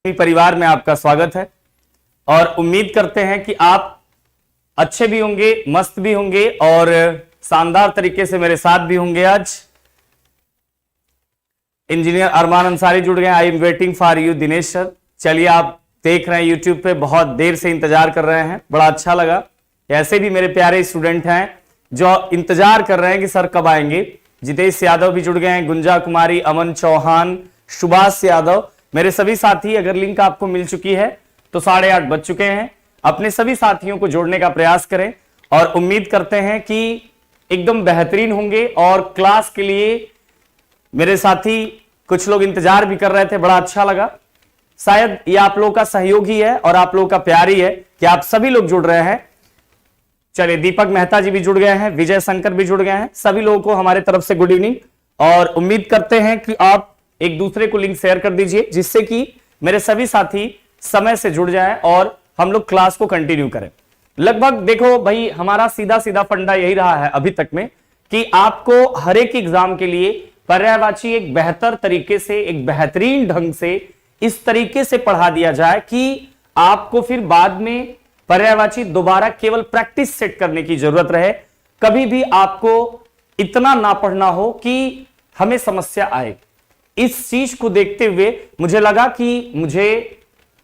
परिवार में आपका स्वागत है और उम्मीद करते हैं कि आप अच्छे भी होंगे, मस्त भी होंगे और शानदार तरीके से मेरे साथ भी होंगे। आज इंजीनियर अरमान अंसारी जुड़ गए। I am waiting for you Dinesh sir. चलिए, आप देख रहे हैं यूट्यूब पे, बहुत देर से इंतजार कर रहे हैं, बड़ा अच्छा लगा। ऐसे भी मेरे प्यारे स्टूडेंट हैं जो इंतजार कर रहे हैं कि सर कब आएंगे। जितेश यादव भी जुड़ गए हैं, गुंजा कुमारी, अमन चौहान, सुभाष यादव, मेरे सभी साथी। अगर लिंक आपको मिल चुकी है तो 8:30 बज चुके हैं। अपने सभी साथियों को जोड़ने का प्रयास करें और उम्मीद करते हैं कि एकदम बेहतरीन होंगे। और क्लास के लिए मेरे साथी कुछ लोग इंतजार भी कर रहे थे, बड़ा अच्छा लगा। शायद ये आप लोगों का सहयोग ही है और आप लोगों का प्यार ही है कि आप सभी लोग जुड़ रहे हैं। चलिए, दीपक मेहता जी भी जुड़ गए हैं, विजय शंकर भी जुड़ गए हैं। सभी लोगों को हमारे तरफ से गुड इवनिंग और उम्मीद करते हैं कि आप एक दूसरे को लिंक शेयर कर दीजिए, जिससे कि मेरे सभी साथी समय से जुड़ जाएं और हम लोग क्लास को कंटिन्यू करें। लगभग देखो भाई, हमारा सीधा सीधा फंडा यही रहा है अभी तक में कि आपको हर एक एग्जाम के लिए पर्यायवाची एक बेहतर तरीके से, एक बेहतरीन ढंग से इस तरीके से पढ़ा दिया जाए कि आपको फिर बाद में पर्यायवाची दोबारा केवल प्रैक्टिस सेट करने की जरूरत रहे। कभी भी आपको इतना ना पढ़ना हो कि हमें समस्या आए। इस चीज को देखते हुए मुझे लगा कि मुझे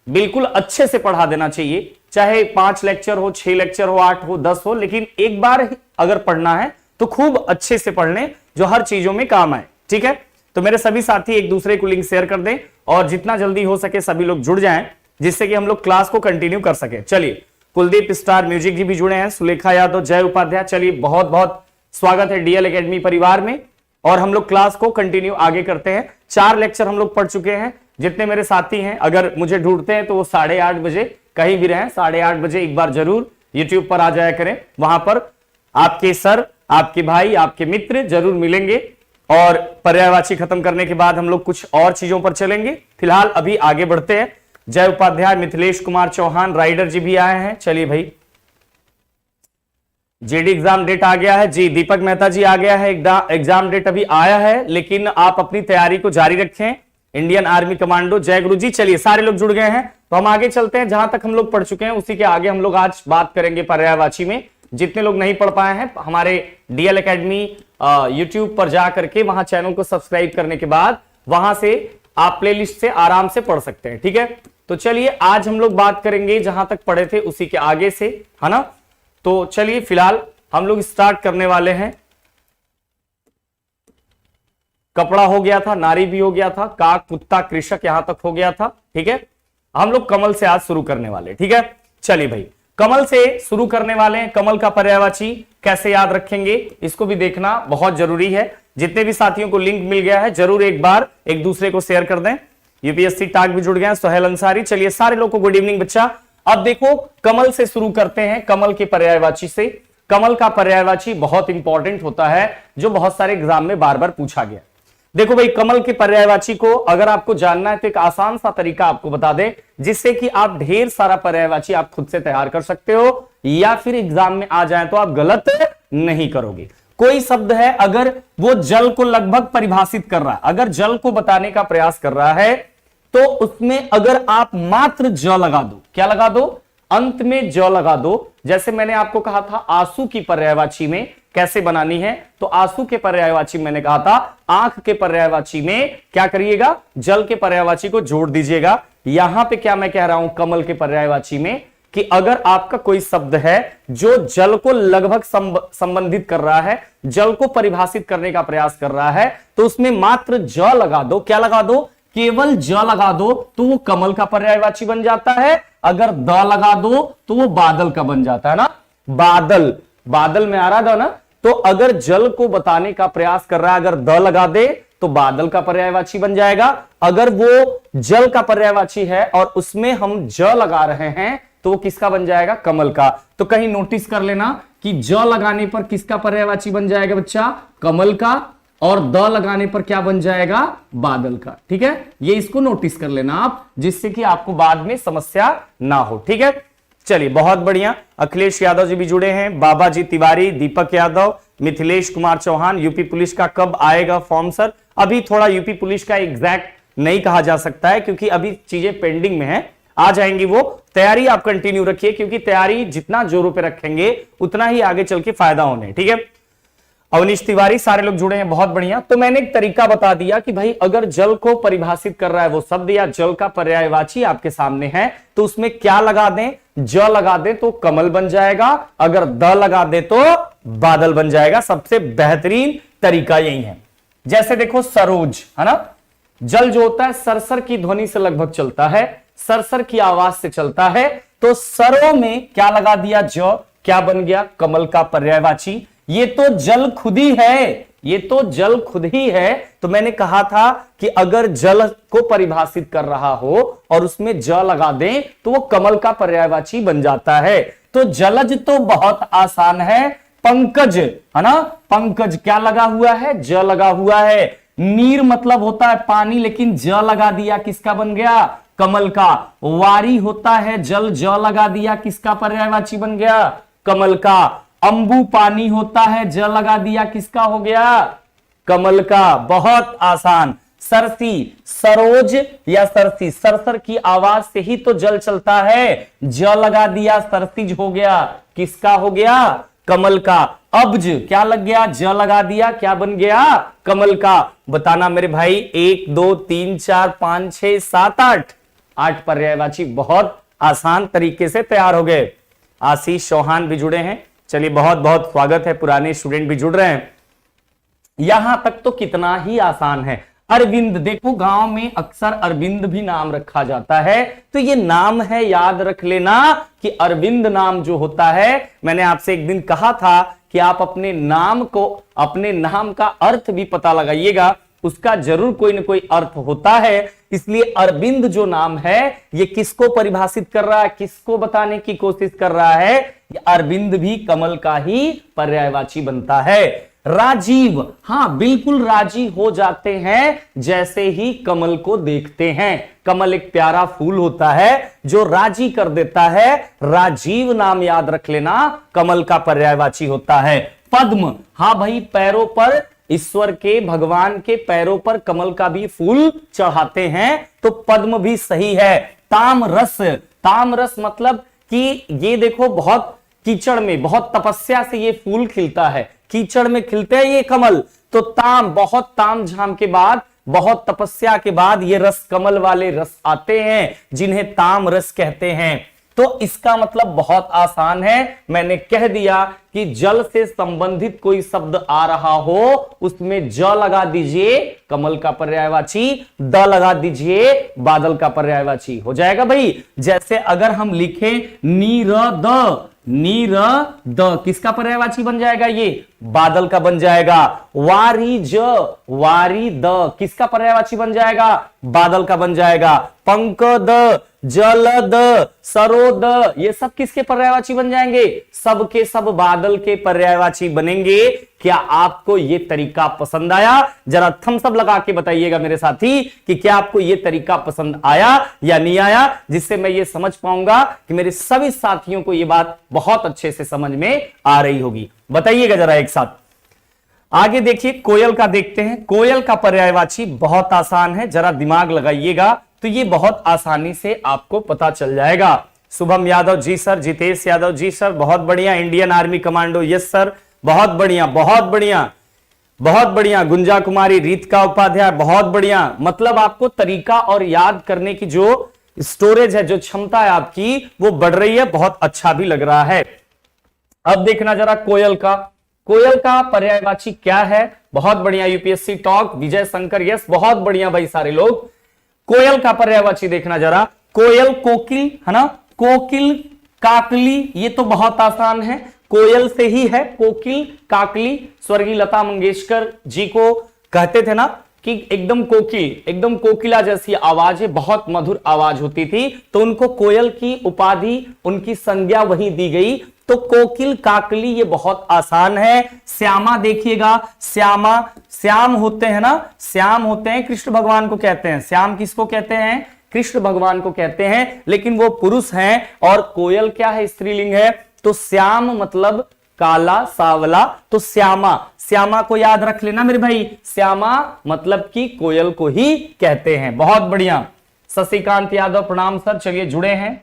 बिल्कुल अच्छे से पढ़ा देना चाहिए, चाहे 5 लेक्चर हो, 6 लेक्चर हो, 8 हो, 10 हो, लेकिन एक बार अगर पढ़ना है तो खूब अच्छे से पढ़ लें जो हर चीजों में काम आए। ठीक है, तो मेरे सभी साथी एक दूसरे को लिंक शेयर कर दें और जितना जल्दी हो सके सभी लोग जुड़ जाएं, जिससे कि हम लोग क्लास को कंटिन्यू कर सके। चलिए, कुलदीप स्टार म्यूजिक जी भी जुड़े हैं, सुलेखा यादव, जय उपाध्याय। चलिए, बहुत बहुत स्वागत है डीएल एकेडमी परिवार में और हम लोग क्लास को कंटिन्यू आगे करते हैं। 4 लेक्चर हम लोग पढ़ चुके हैं। जितने मेरे साथी हैं अगर मुझे ढूंढते हैं तो वो 8:30 बजे कहीं भी रहें, 8:30 बजे एक बार जरूर यूट्यूब पर आ जाया करें। वहां पर आपके सर, आपके भाई, आपके मित्र जरूर मिलेंगे और पर्यायवाची खत्म करने के बाद हम लोग कुछ और चीजों पर चलेंगे। फिलहाल अभी आगे बढ़ते हैं। जय उपाध्याय, मिथिलेश कुमार चौहान, राइडर जी भी आए हैं। चलिए भाई, जेडी एग्जाम डेट आ गया है जी। दीपक मेहता जी आ गया है, एग्जाम डेट अभी आया है, लेकिन आप अपनी तैयारी को जारी रखें। इंडियन आर्मी कमांडो, जय गुरु जी। चलिए, सारे लोग जुड़ गए हैं तो हम आगे चलते हैं। जहां तक हम लोग पढ़ चुके हैं उसी के आगे हम लोग आज बात करेंगे पर्यायवाची में। जितने लोग नहीं पढ़ पाए हैं, हमारे डीएल एकेडमी यूट्यूब पर जा करके वहां चैनल को सब्सक्राइब करने के बाद वहां से आप प्लेलिस्ट से आराम से पढ़ सकते हैं। ठीक है, तो चलिए आज हम लोग बात करेंगे जहां तक पढ़े थे उसी के आगे से, है ना। तो चलिए, फिलहाल हम लोग स्टार्ट करने वाले हैं। कपड़ा हो गया था, नारी भी हो गया था, काक, कुत्ता, कृषक यहां तक हो गया था। ठीक है, हम लोग कमल से आज शुरू करने वाले। ठीक है, चलिए भाई, कमल से शुरू करने वाले हैं। कमल का पर्यायवाची कैसे याद रखेंगे इसको भी देखना बहुत जरूरी है। जितने भी साथियों को लिंक मिल गया है जरूर एक बार एक दूसरे को शेयर कर दें। यूपीएससी टाक भी जुड़ गए हैं, सोहेल अंसारी। चलिए, सारे लोग को गुड इवनिंग बच्चा। अब देखो, कमल से शुरू करते हैं, कमल के पर्यायवाची से। कमल का पर्यायवाची बहुत इंपॉर्टेंट होता है, जो बहुत सारे एग्जाम में बार बार पूछा गया। देखो भाई, कमल के पर्यायवाची को अगर आपको जानना है तो एक आसान सा तरीका आपको बता दें, जिससे कि आप ढेर सारा पर्यायवाची आप खुद से तैयार कर सकते हो या फिर एग्जाम में आ जाए तो आप गलत नहीं करोगे। कोई शब्द है, अगर वो जल को लगभग परिभाषित कर रहा है, अगर जल को बताने का प्रयास कर रहा है, तो उसमें अगर आप मात्र ज लगा दो, क्या लगा दो, अंत में ज लगा दो। जैसे मैंने आपको कहा था आंसू की पर्यायवाची में कैसे बनानी है, तो आंसू के पर्यायवाची मैंने कहा था, आंख के पर्यायवाची में क्या करिएगा, जल के पर्यायवाची को जोड़ दीजिएगा। यहां पे क्या मैं कह रहा हूं, कमल के पर्यायवाची में कि अगर आपका कोई शब्द है जो जल को लगभग संबंधित कर रहा है, जल को परिभाषित करने का प्रयास कर रहा है, तो उसमें मात्र ज लगा दो। क्या लगा दो, केवल ज लगा दो तो वो कमल का पर्यायवाची बन जाता है। अगर द लगा दो तो वो बादल का बन जाता है ना। बादल, बादल में आ रहा था ना, तो अगर जल को बताने का प्रयास कर रहा है, अगर द लगा दे तो बादल का पर्यायवाची बन जाएगा। अगर वो जल का पर्यायवाची है और उसमें हम ज लगा रहे हैं तो वो किसका बन जाएगा, कमल का। तो कहीं नोटिस कर लेना कि ज लगाने पर किसका पर्यायवाची बन जाएगा बच्चा, कमल का, और द लगाने पर क्या बन जाएगा, बादल का। ठीक है, ये इसको नोटिस कर लेना आप, जिससे कि आपको बाद में समस्या ना हो। ठीक है, चलिए बहुत बढ़िया। अखिलेश यादव जी भी जुड़े हैं, बाबा जी तिवारी, दीपक यादव, मिथिलेश कुमार चौहान। यूपी पुलिस का कब आएगा फॉर्म सर? अभी थोड़ा यूपी पुलिस का एग्जैक्ट नहीं कहा जा सकता है, क्योंकि अभी चीजें पेंडिंग में है, आ जाएंगी वो। तैयारी आप कंटिन्यू रखिए, क्योंकि तैयारी जितना जोरों पे रखेंगे उतना ही आगे चल के फायदा होने। ठीक है, अवनीश तिवारी, सारे लोग जुड़े हैं, बहुत बढ़िया। तो मैंने एक तरीका बता दिया कि भाई अगर जल को परिभाषित कर रहा है वो शब्द या जल का पर्यायवाची आपके सामने है, तो उसमें क्या लगा दें, ज लगा दें तो कमल बन जाएगा, अगर द लगा दे तो बादल बन जाएगा। सबसे बेहतरीन तरीका यही है। जैसे देखो सरोज है ना, जल जो होता है सरसर की ध्वनि से लगभग चलता है, सरसर की आवाज से चलता है, तो सरो में क्या लगा दिया, ज, क्या बन गया, कमल का पर्यायवाची। ये तो जल खुद ही है, ये तो जल खुद ही है। तो मैंने कहा था कि अगर जल को परिभाषित कर रहा हो और उसमें ज लगा दें तो वो कमल का पर्यायवाची बन जाता है। तो जलज तो बहुत आसान है, पंकज है ना, पंकज क्या लगा हुआ है, ज लगा हुआ है। नीर मतलब होता है पानी, लेकिन ज लगा दिया, किसका बन गया, कमल का। वारी होता है जल, ज लगा दिया, किसका पर्यायवाची बन गया, कमल का। अंबु पानी होता है, ज लगा दिया, किसका हो गया, कमल का। बहुत आसान। सरसी, सरोज या सरसी, सरसर की आवाज से ही तो जल चलता है, ज लगा दिया, सरसिज हो गया, किसका हो गया, कमल का। अब्ज क्या लग गया, ज लगा दिया, क्या बन गया, कमल का। बताना मेरे भाई, 1 2 3 4 5 6 7 8 पर्यायवाची बहुत आसान तरीके से तैयार हो गए। आशीष चौहान भी जुड़े हैं, चलिए बहुत बहुत स्वागत है, पुराने स्टूडेंट भी जुड़ रहे हैं। यहां तक तो कितना ही आसान है। अरविंद, देखो गांव में अक्सर अरविंद भी नाम रखा जाता है, तो ये नाम है, याद रख लेना कि अरविंद नाम जो होता है, मैंने आपसे एक दिन कहा था कि आप अपने नाम को, अपने नाम का अर्थ भी पता लगाइएगा, उसका जरूर कोई ना कोई अर्थ होता है। इसलिए अरविंद जो नाम है ये किसको परिभाषित कर रहा है, किसको बताने की कोशिश कर रहा है, अरविंद भी कमल का ही पर्यायवाची बनता है। राजीव, हां बिल्कुल राजी हो जाते हैं जैसे ही कमल को देखते हैं। कमल एक प्यारा फूल होता है जो राजी कर देता है, राजीव नाम याद रख लेना, कमल का पर्यायवाची होता है। पद्म, हां भाई पैरों पर, ईश्वर के, भगवान के पैरों पर कमल का भी फूल चढ़ाते हैं, तो पद्म भी सही है। तामरस, तामरस मतलब कि ये देखो बहुत कीचड़ में, बहुत तपस्या से ये फूल खिलता है, कीचड़ में खिलते हैं ये कमल, तो ताम, बहुत ताम झाम के बाद, बहुत तपस्या के बाद ये रस, कमल वाले रस आते हैं जिन्हें ताम रस कहते हैं। तो इसका मतलब बहुत आसान है, मैंने कह दिया कि जल से संबंधित कोई शब्द आ रहा हो उसमें ज लगा दीजिए, कमल का पर्यायवाची, द लगा दीजिए, बादल का पर्यायवाची हो जाएगा भाई। जैसे अगर हम लिखें नीरद, नीरद किसका पर्यायवाची बन जाएगा, ये बादल का बन जाएगा। वारिज, वारिद किसका पर्यायवाची बन जाएगा, बादल का बन जाएगा। पंकद, जलद, सरोद ये सब किसके पर्यायवाची बन जाएंगे, सब के सब बादल के पर्यायवाची बनेंगे। क्या आपको ये तरीका पसंद आया? जरा थम्स अप लगा के बताइएगा मेरे साथी कि क्या आपको ये तरीका पसंद आया या नहीं आया, जिससे मैं ये समझ पाऊंगा कि मेरे सभी साथियों को ये बात बहुत अच्छे से समझ में आ रही होगी। बताइएगा जरा एक साथ। आगे देखिए, कोयल का देखते हैं। कोयल का पर्यायवाची बहुत आसान है, जरा दिमाग लगाइएगा तो ये बहुत आसानी से आपको पता चल जाएगा। शुभम यादव जी सर, जितेश यादव जी सर, बहुत बढ़िया। Indian army commando, yes sir, बहुत बढ़िया, बहुत बढ़िया, बहुत बढ़िया। गुंजा कुमारी, रीतिका उपाध्याय, बहुत बढ़िया। मतलब आपको तरीका और याद करने की जो स्टोरेज है, जो क्षमता है आपकी, वो बढ़ रही है, बहुत अच्छा भी लग रहा है। अब देखना जरा कोयल का, कोयल का पर्यायवाची क्या है। बहुत बढ़िया, UPSC talk, Vijay Shankar, yes, बहुत बढ़िया भाई सारे लोग। कोयल का पर्यायवाची देखना जरा। कोयल कोकिल है ना, कोकिल काकली, ये तो बहुत आसान है, कोयल से ही है, कोकिल काकली। स्वर्गीय लता मंगेशकर जी को कहते थे ना कि एकदम कोकिल, एकदम कोकिला जैसी आवाज है, बहुत मधुर आवाज होती थी, तो उनको कोयल की उपाधि, उनकी संज्ञा वही दी गई। तो कोकिल काकली ये बहुत आसान है। श्यामा देखिएगा, श्यामा, श्याम होते हैं ना, श्याम होते हैं, कृष्ण भगवान को कहते हैं। श्याम किसको कहते हैं, कृष्ण भगवान को कहते हैं, लेकिन वो पुरुष हैं। और कोयल क्या है, स्त्रीलिंग है, तो श्याम मतलब काला, सांवला, तो श्यामा, श्यामा को याद रख लेना मेरे भाई। श्यामा मतलब कि कोयल को ही कहते हैं। बहुत बढ़िया। शशिकांत यादव प्रणाम सर, चलिए जुड़े हैं।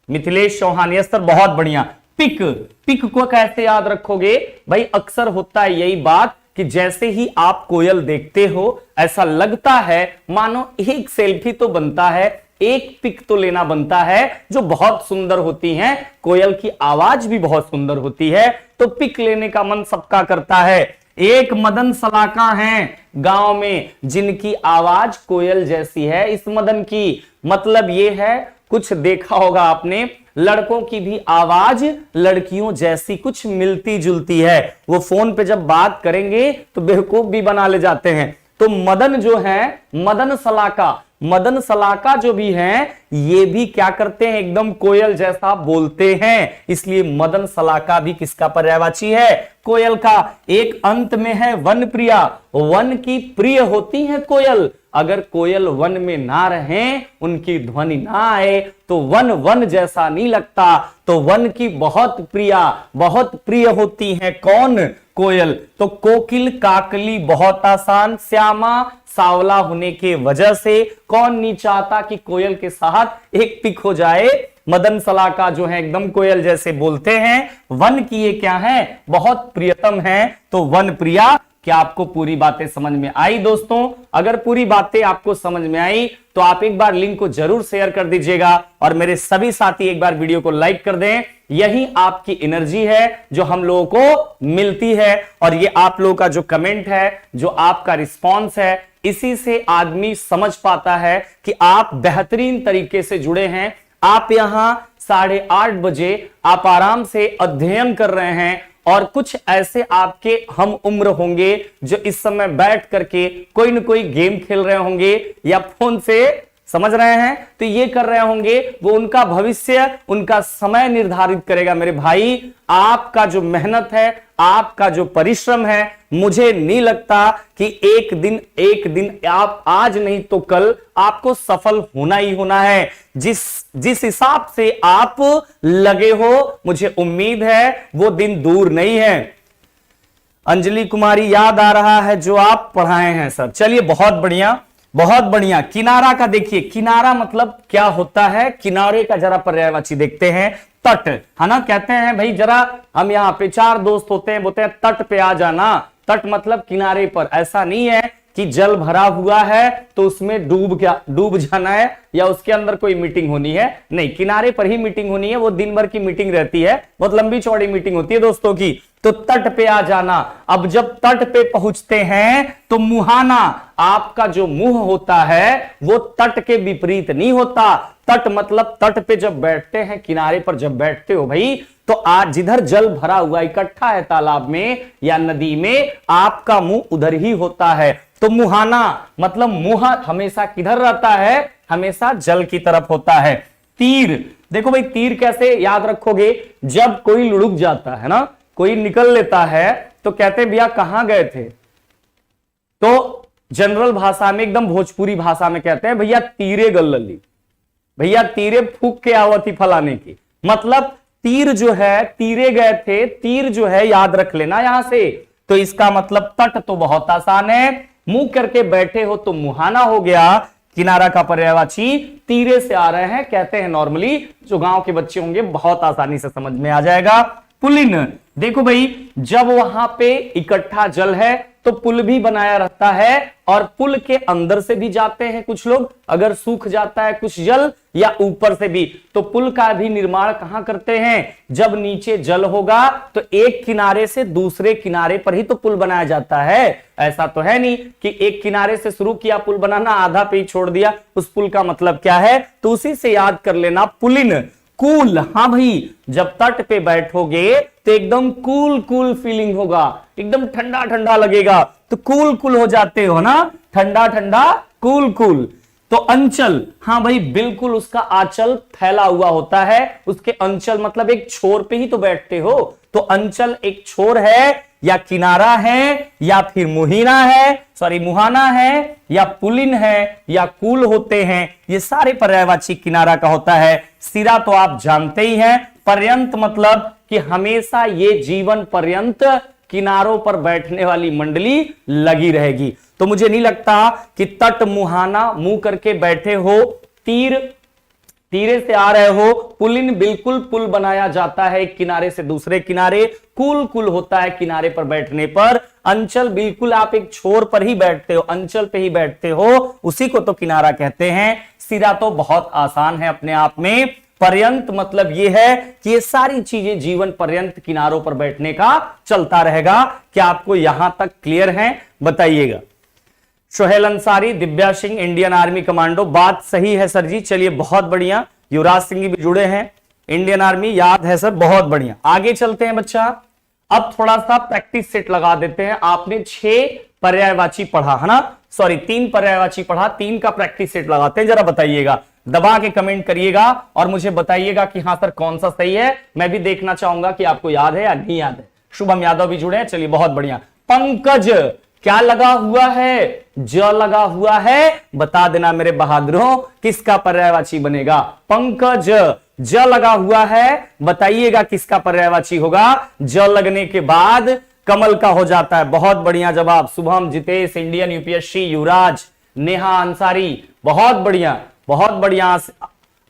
मिथिलेश चौहान, यस सर, बहुत बढ़िया। पिक, पिक को कैसे याद रखोगे भाई? अक्सर होता है यही बात कि जैसे ही आप कोयल देखते हो ऐसा लगता है मानो एक सेल्फी तो बनता है, एक पिक तो लेना बनता है, जो बहुत सुंदर होती हैं। कोयल की आवाज भी बहुत सुंदर होती है, तो पिक लेने का मन सबका करता है। एक मदन सलाका हैं गांव में जिनकी आवाज कोयल जैसी है। इस मदन की मतलब ये है, कुछ देखा होगा आपने, लड़कों की भी आवाज लड़कियों जैसी कुछ मिलती जुलती है। वो फोन पे जब बात करेंगे तो बेवकूफ भी बना ले जाते हैं। तो मदन जो है, मदन सलाका, मदन सलाका जो भी हैं, ये भी क्या करते हैं? एकदम कोयल जैसा बोलते हैं। इसलिए मदन सलाका भी किसका पर्यायवाची है? कोयल का। एक अंत में है वन प्रिया, वन की प्रिय होती है कोयल। अगर कोयल वन में ना रहें, उनकी ध्वनि ना आए, तो वन वन जैसा नहीं लगता। तो वन की बहुत प्रिया, बहुत प्रिय होती है कौन? कोयल। तो कोकिल, काकली बहुत आसान। श्यामा सांवला होने के वजह से कौन नहीं चाहता कि कोयल के साथ एक पिक हो जाए? मदन सलाका जो है एकदम कोयल जैसे बोलते हैं। वन की ये क्या है? बहुत प्रियतम है, तो वन प्रिया। क्या आपको पूरी बातें समझ में आई दोस्तों? अगर पूरी बातें आपको समझ में आई तो आप एक बार लिंक को जरूर शेयर कर दीजिएगा और मेरे सभी साथी एक बार वीडियो को लाइक कर दें। यही आपकी एनर्जी है जो हम लोगों को मिलती है, और ये आप लोगों का जो कमेंट है, जो आपका रिस्पॉन्स है, इसी से आदमी समझ पाता है कि आप बेहतरीन तरीके से जुड़े हैं। आप यहां 8:30 बजे आप आराम से अध्ययन कर रहे हैं, और कुछ ऐसे आपके हम उम्र होंगे जो इस समय बैठ करके कोई न कोई गेम खेल रहे होंगे या फोन से, समझ रहे हैं, तो ये कर रहे होंगे। वो उनका भविष्य, उनका समय निर्धारित करेगा मेरे भाई। आपका जो मेहनत है, आपका जो परिश्रम है, मुझे नहीं लगता कि एक दिन आप आज नहीं तो कल आपको सफल होना ही होना है। जिस हिसाब से आप लगे हो, मुझे उम्मीद है वो दिन दूर नहीं है। अंजलि कुमारी, याद आ रहा है जो आप पढ़ाए हैं सर। चलिए बहुत बढ़िया, बहुत बढ़िया। किनारा का देखिए, किनारा मतलब क्या होता है? किनारे का जरा पर्यायवाची देखते हैं। तट, है ना? कहते हैं भाई जरा, हम यहाँ पे 4 दोस्त होते हैं, बोलते हैं तट पे आ जाना। तट मतलब किनारे पर। ऐसा नहीं है कि जल भरा हुआ है तो उसमें डूब जाना है या उसके अंदर कोई मीटिंग होनी है। नहीं, किनारे पर ही मीटिंग होनी है। वो दिन भर की मीटिंग रहती है, बहुत लंबी चौड़ी मीटिंग होती है दोस्तों की। तो तट पे आ जाना। अब जब तट पे पहुंचते हैं तो मुहाना, आपका जो मुंह होता है वो तट के विपरीत नहीं होता। तट मतलब तट पे जब बैठते हैं, किनारे पर जब बैठते हो भाई, तो आज जिधर जल भरा हुआ इकट्ठा है तालाब में या नदी में, आपका मुंह उधर ही होता है। तो मुहाना मतलब मुंह हमेशा किधर रहता है? हमेशा जल की तरफ होता है। तीर, देखो भाई तीर कैसे याद रखोगे? जब कोई लुढ़क जाता है ना, कोई निकल लेता है, तो कहते हैं भैया कहां गए थे? तो जनरल भाषा में, एकदम भोजपुरी भाषा में कहते हैं भैया तीरे गल्लली, भैया तीरे फूक के आवती फलाने की। मतलब तीर जो है, तीरे गए थे, तीर जो है याद रख लेना यहां से। तो इसका मतलब तट तो बहुत आसान है, मुंह करके बैठे हो तो मुहाना हो गया। किनारा का पर्यायवाची तीरे से आ रहे हैं, कहते हैं नॉर्मली, जो गांव के बच्चे होंगे बहुत आसानी से समझ में आ जाएगा। पुलिन, देखो भाई जब वहां पे इकट्ठा जल है तो पुल भी बनाया रहता है, और पुल के अंदर से भी जाते हैं कुछ लोग, अगर सूख जाता है कुछ जल, या ऊपर से भी। तो पुल का भी निर्माण कहां करते हैं? जब नीचे जल होगा तो एक किनारे से दूसरे किनारे पर ही तो पुल बनाया जाता है। ऐसा तो है नहीं कि एक किनारे से शुरू किया पुल बनाना, आधा पे ही छोड़ दिया। उस पुल का मतलब क्या है? तो उसी से याद कर लेना पुलिन। कूल, हाँ भाई जब तट पे बैठोगे तो एकदम कूल कूल फीलिंग होगा, एकदम ठंडा ठंडा लगेगा, तो कूल कूल हो जाते हो ना, ठंडा ठंडा कूल कूल। तो अंचल, हाँ भाई बिल्कुल उसका आंचल फैला हुआ होता है। उसके अंचल मतलब एक छोर पे ही तो बैठते हो, तो अंचल एक छोर है या किनारा है या फिर मुहीना है, सॉरी मुहाना है या पुलिन है या कूल होते हैं। ये सारे पर्यायवाची किनारा का होता है। सिरा तो आप जानते ही हैं, पर्यंत मतलब कि हमेशा ये जीवन पर्यंत किनारों पर बैठने वाली मंडली लगी रहेगी। तो मुझे नहीं लगता कि तट मुहाना मुंह करके बैठे हो, तीरे से आ रहे हो, पुलिन बिल्कुल पुल बनाया जाता है एक किनारे से दूसरे किनारे, कुल होता है किनारे पर बैठने पर, अंचल बिल्कुल आप एक छोर पर ही बैठते हो, अंचल पे ही बैठते हो, उसी को तो किनारा कहते हैं। सिरा तो बहुत आसान है अपने आप में, पर्यंत मतलब यह है कि ये सारी चीजें जीवन पर्यंत किनारों पर बैठने का चलता रहेगा। क्या आपको यहां तक क्लियर है? बताइएगा। Sohail Ansari, Divya Singh, Indian army commando, बात सही है सर जी, चलिए बहुत बढ़िया। युवराज सिंह भी जुड़े हैं, इंडियन आर्मी याद है सर, बहुत बढ़िया। आगे चलते हैं बच्चा, अब थोड़ा सा प्रैक्टिस सेट लगा देते हैं। आपने 6 पर्यायवाची पढ़ा है ना, सॉरी 3 पर्यायवाची पढ़ा, 3 का प्रैक्टिस सेट लगाते हैं। जरा बताइएगा, दबा के कमेंट करिएगा और मुझे बताइएगा कि हाँ सर कौन सा सही है। मैं भी देखना चाहूंगा कि आपको याद है या नहीं याद है। शुभम यादव भी जुड़े हैं, चलिए बहुत बढ़िया। पंकज, क्या लगा हुआ है? ज लगा हुआ है, बता देना मेरे बहादुरों किसका पर्यायवाची बनेगा। पंकज, ज लगा हुआ है, बताइएगा किसका पर्यायवाची होगा। ज लगने के बाद कमल का हो जाता है। बहुत बढ़िया जवाब। शुभम, जितेश, इंडियन यूपीएससी, युवराज, नेहा अंसारी, बहुत बढ़िया बहुत बढ़िया।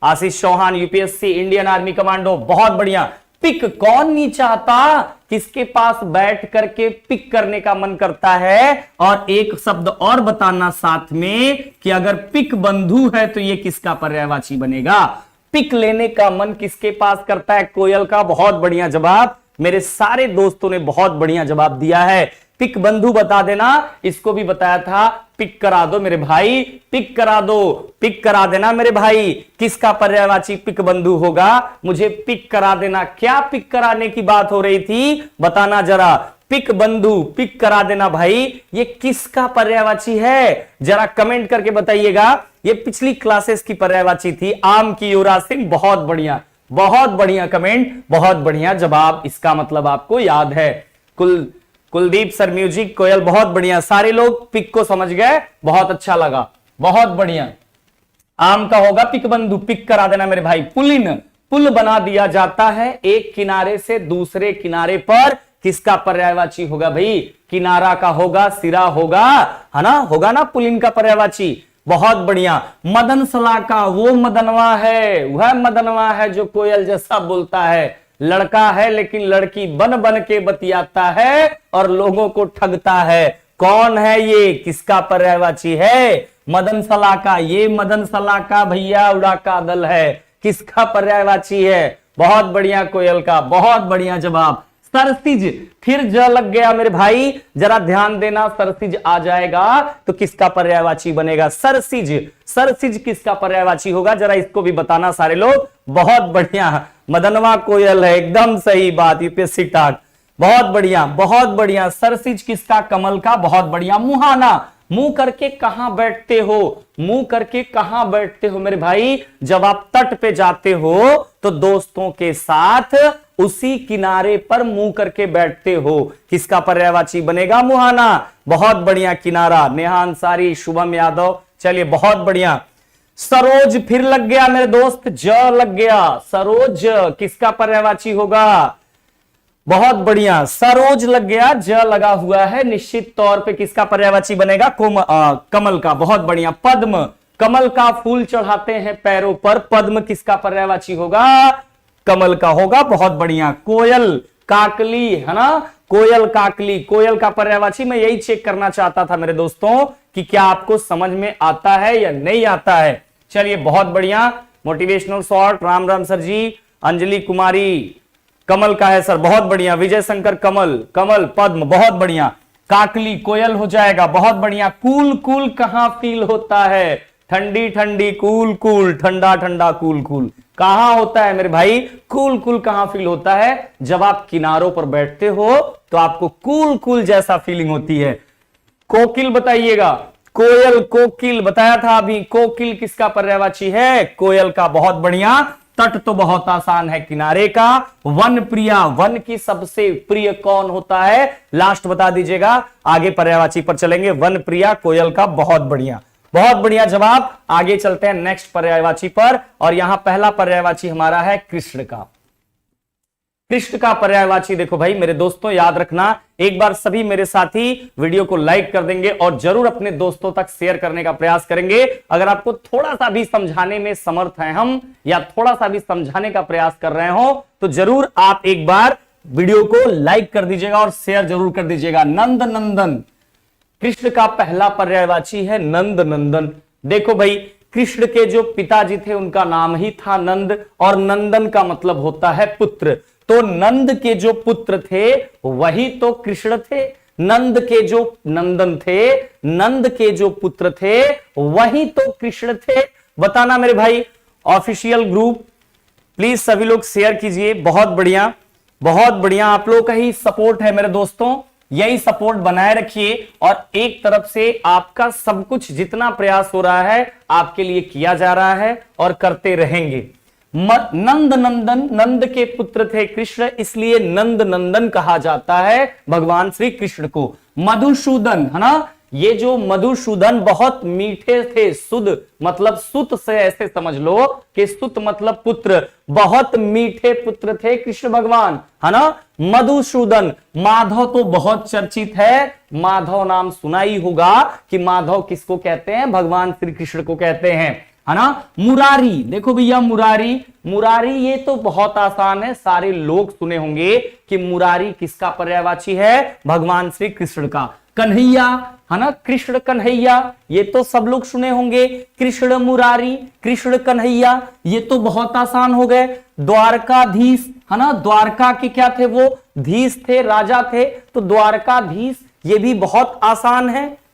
Ashish Chauhan, UPSC, Indian army commando, बहुत बढ़िया। पिक कौन नहीं चाहता, किसके पास बैठ करके पिक करने का मन करता है। और एक शब्द और बताना साथ में कि अगर पिक बंधु है तो ये किसका पर्यायवाची बनेगा। पिक लेने का मन किसके पास करता है? कोयल का। बहुत बढ़िया जवाब, मेरे सारे दोस्तों ने बहुत बढ़िया जवाब दिया है। पिक बंधु बता देना, इसको भी बताया था। पिक करा दो मेरे भाई, पिक करा दो, पिक करा देना मेरे भाई। किसका पर्यायवाची पिक बंधु होगा? मुझे पिक करा देना। क्या पिक कराने की बात हो रही थी, बताना जरा। पिक बंधु, पिक करा देना भाई। ये किसका पर्यायवाची है, जरा कमेंट करके बताइएगा। ये पिछली क्लासेस की पर्यायवाची थी। आम की, युवराज सिंह, बहुत बढ़िया बहुत बढ़िया कमेंट, बहुत बढ़िया जवाब। इसका मतलब आपको याद है। कुलदीप सर म्यूजिक, कोयल, बहुत बढ़िया। सारे लोग पिक को समझ गए, बहुत अच्छा लगा, बहुत बढ़िया। आम का होगा पिक बंधु, पिक करा देना मेरे भाई। पुलिन, पुल बना दिया जाता है एक किनारे से दूसरे किनारे पर, किसका पर्यायवाची होगा भाई? किनारा का होगा, सिरा होगा, है ना, होगा ना पुलिन का पर्यायवाची। बहुत बढ़िया। मदन सलाका, वो मदनवा है, वह मदनवा है जो कोयल जैसा बोलता है। लड़का है लेकिन लड़की बन बन के बतियाता है और लोगों को ठगता है। कौन है ये, किसका पर्यायवाची है? मदन सलाका। ये मदन सलाका भैया उड़ाका दल है, किसका पर्यायवाची है? बहुत बढ़िया कोयल का, बहुत बढ़िया जवाब। सरसिज, फिर ज लग गया मेरे भाई, जरा ध्यान देना। सरसिज आ जाएगा तो किसका पर्यायवाची बनेगा? सरसिज। सरसिज किसका पर्यायवाची होगा, जरा इसको भी बताना सारे लोग। बहुत बढ़िया, मदनवा कोयल है, एकदम सही बात। यूपीएससी टाक, बहुत बढ़िया बहुत बढ़िया। सरसिज किसका? कमल का। बहुत बढ़िया। मुहाना, मुंह करके कहां बैठते हो? मुंह करके कहां बैठते हो मेरे भाई? जब आप तट पे जाते हो तो दोस्तों के साथ उसी किनारे पर मुंह करके बैठते हो, किसका पर्यायवाची बनेगा? मुहाना। बहुत बढ़िया, किनारा। नेहा अंसारी, शुभम यादव, चलिए बहुत बढ़िया। सरोज, फिर लग गया मेरे दोस्त, ज लग गया। सरोज किसका पर्यायवाची होगा? बहुत बढ़िया, सरोज लग गया, ज लगा हुआ है, निश्चित तौर पे किसका पर्यायवाची बनेगा? कमल का। बहुत बढ़िया। पद्म, कमल का फूल चढ़ाते हैं पैरों पर, पद्म किसका पर्यायवाची होगा? कमल का होगा। बहुत बढ़िया। कोयल, काकली, है ना, कोयल काकली, कोयल का पर्यायवाची। मैं यही चेक करना चाहता था मेरे दोस्तों कि क्या आपको समझ में आता है या नहीं आता है। चलिए बहुत बढ़िया। Motivational short, Ram Ram sir ji. Anjali Kumari, Kamal का है सर, बहुत बढ़िया। विजय शंकर, कमल, कमल, पद्म, बहुत बढ़िया। काकली, कोयल हो जाएगा। बहुत बढ़िया। कूल, कूल कहां फील होता है? ठंडी ठंडी कूल कूल, ठंडा ठंडा कूल कूल, कहां होता है मेरे भाई? कूल कूल कहां फील होता है? जब आप किनारों पर बैठते हो तो आपको कूल कूल जैसा फीलिंग होती है। कोकिल बताइएगा। कोयल, कोकिल बताया था अभी। कोकिल किसका पर्यायवाची है? कोयल का। बहुत बढ़िया। तट तो बहुत आसान है, किनारे का। वन प्रिया, वन की सबसे प्रिय कौन होता है? लास्ट बता दीजिएगा, आगे पर्यायवाची पर चलेंगे। वन प्रिया, कोयल का। बहुत बढ़िया बहुत बढ़िया जवाब। आगे चलते हैं नेक्स्ट पर्यायवाची पर, और यहां पहला पर्यायवाची हमारा है कृष्ण का। कृष्ण का पर्यायवाची देखो भाई मेरे दोस्तों, याद रखना, एक बार सभी मेरे साथी वीडियो को लाइक कर देंगे और जरूर अपने दोस्तों तक शेयर करने का प्रयास करेंगे। अगर आपको थोड़ा सा भी समझाने में समर्थ हैं हम, या थोड़ा सा भी समझाने का प्रयास कर रहे हो, तो जरूर आप एक बार वीडियो को लाइक कर दीजिएगा और शेयर जरूर कर दीजिएगा। नंद नंदन, कृष्ण का पहला पर्यायवाची है नंद नंदन। देखो भाई, कृष्ण के जो पिताजी थे उनका नाम ही था नंद, और नंदन का मतलब होता है पुत्र। तो नंद के जो पुत्र थे वही तो कृष्ण थे। नंद के जो नंदन थे, नंद के जो पुत्र थे वही तो कृष्ण थे। बताना मेरे भाई। ऑफिशियल ग्रुप प्लीज सभी लोग शेयर कीजिए। बहुत बढ़िया, बहुत बढ़िया, आप लोगों का ही सपोर्ट है मेरे दोस्तों, यही सपोर्ट बनाए रखिए। और एक तरफ से आपका सब कुछ जितना प्रयास हो रहा है आपके लिए किया जा रहा है और करते रहेंगे। नंद नंदन, नंद के पुत्र थे कृष्ण, इसलिए नंद नंदन कहा जाता है भगवान श्री कृष्ण को। मधुसूदन, है ना, ये जो मधुसूदन बहुत मीठे थे। सुद मतलब सुत से ऐसे समझ लो कि सुत मतलब पुत्र, बहुत मीठे पुत्र थे कृष्ण भगवान, है ना। मधुसूदन, माधव तो बहुत चर्चित है, माधव नाम सुना ही होगा कि माधव किसको कहते हैं, भगवान श्री कृष्ण को कहते हैं, है ना। मुरारी, देखो भैया मुरारी, मुरारी ये तो बहुत आसान है, सारे लोग सुने होंगे कि मुरारी किसका पर्यायवाची है, भगवान श्री कृष्ण का। कन्हैया, है ना, कृष्ण कन्हैया, ये तो सब लोग सुने होंगे। कृष्ण मुरारी, कृष्ण कन्हैया, ये तो बहुत आसान हो गए। द्वारकाधीश, है ना, द्वारका के क्या थे वो, धीश थे, राजा थे, तो द्वारकाधीश, ये भी बहुत आसान है।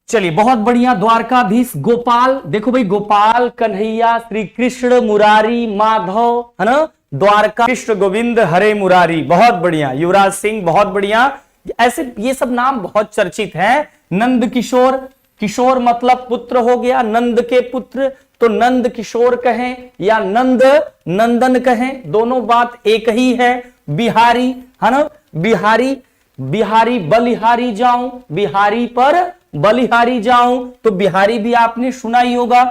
चलिए बहुत बढ़िया, द्वारकाधीश। गोपाल, देखो भाई गोपाल, कन्हैया, श्री कृष्ण, मुरारी, माधव, है ना, द्वारका, कृष्ण गोविंद, हरे मुरारी, बहुत बढ़िया। युवराज सिंह, बहुत बढ़िया। ऐसे ये सब नाम बहुत चर्चित हैं। नंद किशोर, किशोर मतलब पुत्र हो गया, नंद के पुत्र, तो नंद किशोर कहें या नंद नंदन कहें, दोनों बात एक ही है। बिहारी, है ना, बिहारी, बिहारी बलिहारी जाऊं, बिहारी पर बलिहारी जाऊं, तो बिहारी भी आपने सुना ही होगा।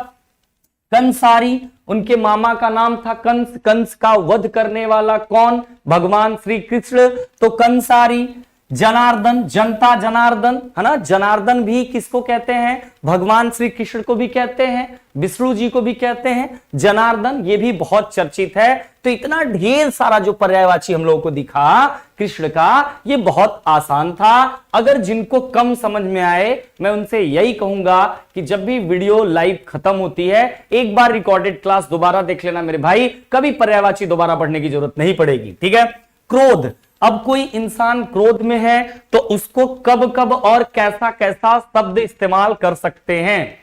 कंसारी, उनके मामा का नाम था कंस, कंस का वध करने वाला कौन, भगवान श्री कृष्ण, तो कंसारी। जनार्दन, जनता जनार्दन, है ना, जनार्दन भी किसको कहते हैं, भगवान श्री कृष्ण को भी कहते हैं, विष्णु जी को भी कहते हैं जनार्दन, ये भी बहुत चर्चित है। तो इतना ढेर सारा जो पर्यायवाची हम लोगों को दिखा कृष्ण का, ये बहुत आसान था। अगर जिनको कम समझ में आए, मैं उनसे यही कहूंगा कि जब भी वीडियो लाइव खत्म होती है एक बार रिकॉर्डेड क्लास दोबारा देख लेना मेरे भाई, कभी पर्यायवाची दोबारा पढ़ने की जरूरत नहीं पड़ेगी, ठीक है। क्रोध, अब कोई इंसान क्रोध में है तो उसको कब कब और कैसा कैसा शब्द इस्तेमाल कर सकते हैं।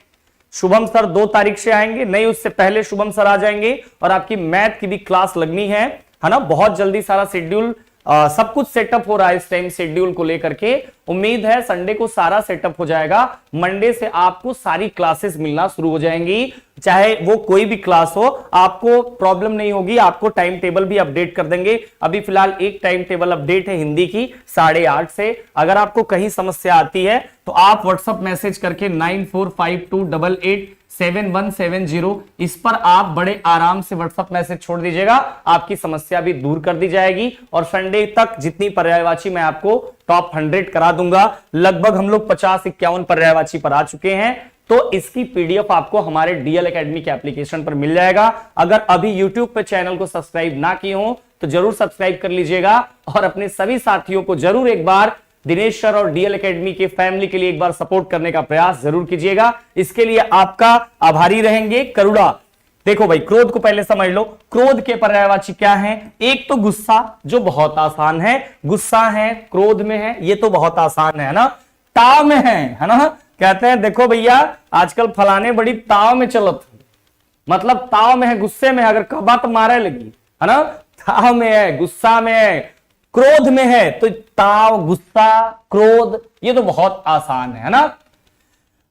शुभम सर 2 तारीख से आएंगे, नहीं उससे पहले शुभम सर आ जाएंगे, और आपकी मैथ की भी क्लास लगनी है ना, बहुत जल्दी सारा शेड्यूल सब कुछ सेटअप हो रहा है इस टाइम शेड्यूल को लेकर के। उम्मीद है संडे को सारा सेटअप हो जाएगा, मंडे से आपको सारी क्लासेस मिलना शुरू हो जाएंगी, चाहे वो कोई भी क्लास हो, आपको प्रॉब्लम नहीं होगी। आपको टाइम टेबल भी अपडेट कर देंगे। अभी फिलहाल एक टाइम टेबल अपडेट है हिंदी की 8:30 से। अगर आपको कहीं समस्या आती है तो आप व्हाट्सएप मैसेज करके 9452887170 इस पर आप बड़े आराम से व्हाट्सएप मैसेज छोड़ दीजिएगा, आपकी समस्या भी दूर कर दी जाएगी। और संडे तक जितनी पर्यायवाची मैं आपको टॉप 100 करा दूंगा। लगभग हम लोग 50-51 पर्यायवाची पर आ चुके हैं, तो इसकी पीडीएफ आपको हमारे डीएल एकेडमी के एप्लीकेशन पर मिल जाएगा। अगर अभी यूट्यूब पे चैनल को सब्सक्राइब ना किए हो तो जरूर सब्सक्राइब कर लीजिएगा, और अपने सभी साथियों को जरूर एक बार दिनेश सर और डीएल एकेडमी के फैमिली के लिए एक बार सपोर्ट करने का प्रयास जरूर कीजिएगा। इसके लिए आपका आभारी रहेंगे। करुणा, देखो भाई क्रोध को पहले समझ लो, क्रोध के पर्यायवाची क्या है। एक तो गुस्सा, जो बहुत आसान है, गुस्सा है, क्रोध में है, ये तो बहुत आसान है ना। ताव में है ना, कहते हैं देखो भैया आजकल फलाने बड़ी ताव में चलत, मतलब ताव में है, गुस्से में है, अगर कबा तो मारे लगी, है ना। ताव में है, गुस्सा में है, क्रोध में है, तो ताव, गुस्सा, क्रोध, ये तो बहुत आसान है ना।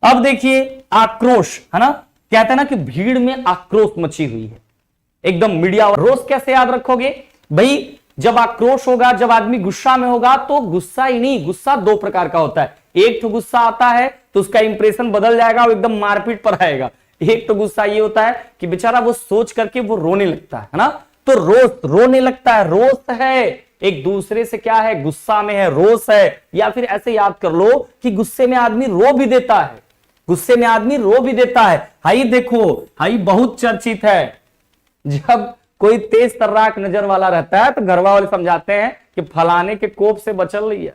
अब देखिए आक्रोश, है ना, कहते हैं ना कि भीड़ में आक्रोश मची हुई है, एकदम मीडिया। रोज कैसे याद रखोगे भाई, जब आक्रोश होगा, जब आदमी गुस्सा में होगा, तो गुस्सा ही नहीं, गुस्सा 2 प्रकार का होता है। एक तो गुस्सा आता है तो उसका इंप्रेशन बदल जाएगा, वो एकदम मारपीट पर आएगा। एक तो गुस्सा ये होता है कि बेचारा वो सोच करके वो रोने लगता है ना। तो तो रोष, रोने लगता है, रोष है, एक दूसरे से क्या है, गुस्सा में है, रोष है। या फिर ऐसे याद कर लो कि गुस्से में आदमी रो भी देता है, गुस्से में आदमी रो भी देता है। हाई देखो, हाई बहुत चर्चित है। जब कोई तेज तर्राक नजर वाला रहता है तो घर वाले समझाते हैं कि फलाने के कोप से बचल रही है,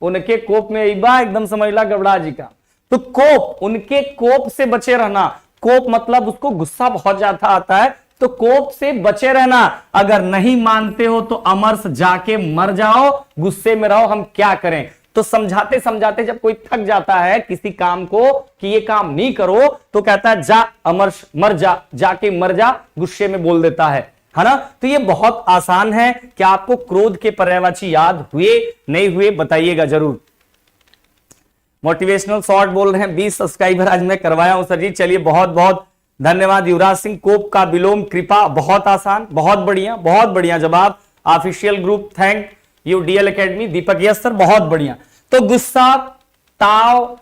उनके कोप में इबा एकदम समझ ला गबड़ा जी का। तो कोप, उनके कोप से बचे रहना। कोप मतलब उसको गुस्सा बहुत ज्यादा आता है, तो कोप से बचे रहना। अगर नहीं मानते हो तो अमरस जाके मर जाओ, गुस्से में रहो, हम क्या करें। तो समझाते समझाते जब कोई थक जाता है किसी काम को कि ये काम नहीं करो, तो कहता है जा अमरस मर जा, जाके मर जा, गुस्से में बोल देता है ना। तो ये बहुत आसान है। क्या आपको क्रोध के पर्यायवाची याद हुए, नहीं हुए, बताइएगा जरूर। मोटिवेशनल शॉर्ट बोल रहे हैं, 20 सब्सक्राइबर आज मैं करवाया हूं सर जी। चलिए बहुत बहुत धन्यवाद। युवराज सिंह, कोप का विलोम कृपा, बहुत आसान, बहुत बढ़िया जवाब। Official group, thank you DL academy. Deepak, yes sir, बहुत बढ़िया। तो गुस्सा, ताव,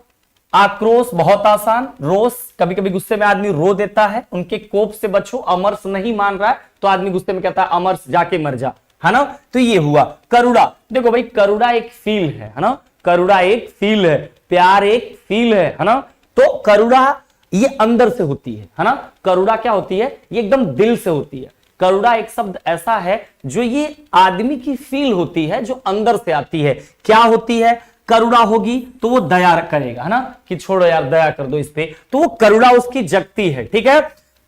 आक्रोश बहुत आसान। रोष, कभी कभी गुस्से में आदमी रो देता है, उनके कोप से बचो। अमरस नहीं मान रहा है तो आदमी गुस्से में कहता है अमरस जाके मर जा, है ना। तो ये हुआ। करुणा, देखो भाई, करुणा एक फील है ना, करुणा एक फील है, प्यार एक फील है ना। तो करुणा ये अंदर से होती है ना। करुणा क्या होती है, ये एकदम दिल से होती है। करुणा एक शब्द ऐसा है जो ये आदमी की फील होती है, जो अंदर से आती है। क्या होती है, करुणा होगी तो वो दया करेगा, है ना, कि छोड़ो यार दया कर दो इस पे, तो वो करुणा उसकी जगती है, ठीक है।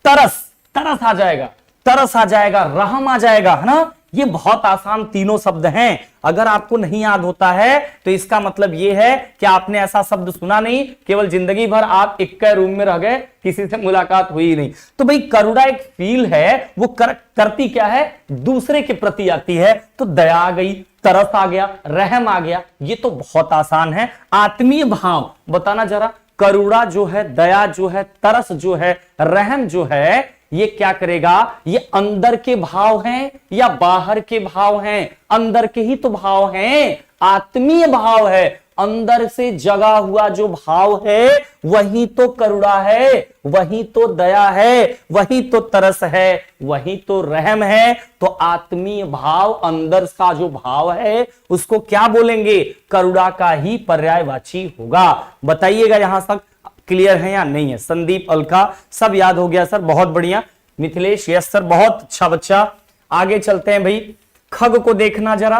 तरस, तरस आ जाएगा, तरस आ जाएगा, रहम आ जाएगा, है ना। ये बहुत आसान तीनों शब्द हैं। अगर आपको नहीं याद होता है तो इसका मतलब ये है कि आपने ऐसा शब्द सुना नहीं, केवल जिंदगी भर आप एक रूम में रह गए, किसी से मुलाकात हुई नहीं। तो भाई करुणा एक फील है, वो करती क्या है, दूसरे के प्रति आती है। तो दया आ गई, तरस आ गया, रहम आ गया, ये तो बहुत आसान है। आत्मीय भाव बताना जरा। करुणा जो है, दया जो है, तरस जो है, रहम जो है, ये क्या करेगा, ये अंदर के भाव हैं या बाहर के भाव हैं, अंदर के ही तो भाव हैं, आत्मीय भाव है। अंदर से जगा हुआ जो भाव है वही तो करुणा है, वही तो दया है, वही तो तरस है, वही तो रहम है। तो आत्मीय भाव, अंदर का जो भाव है, उसको क्या बोलेंगे, करुणा का ही पर्यायवाची होगा। बताइएगा यहां तक क्लियर है या नहीं है। संदीप, अलका, सब याद हो गया सर, बहुत बढ़िया। मिथिलेश, यस सर, बहुत अच्छा बच्चा। आगे चलते हैं भाई। खग को देखना जरा,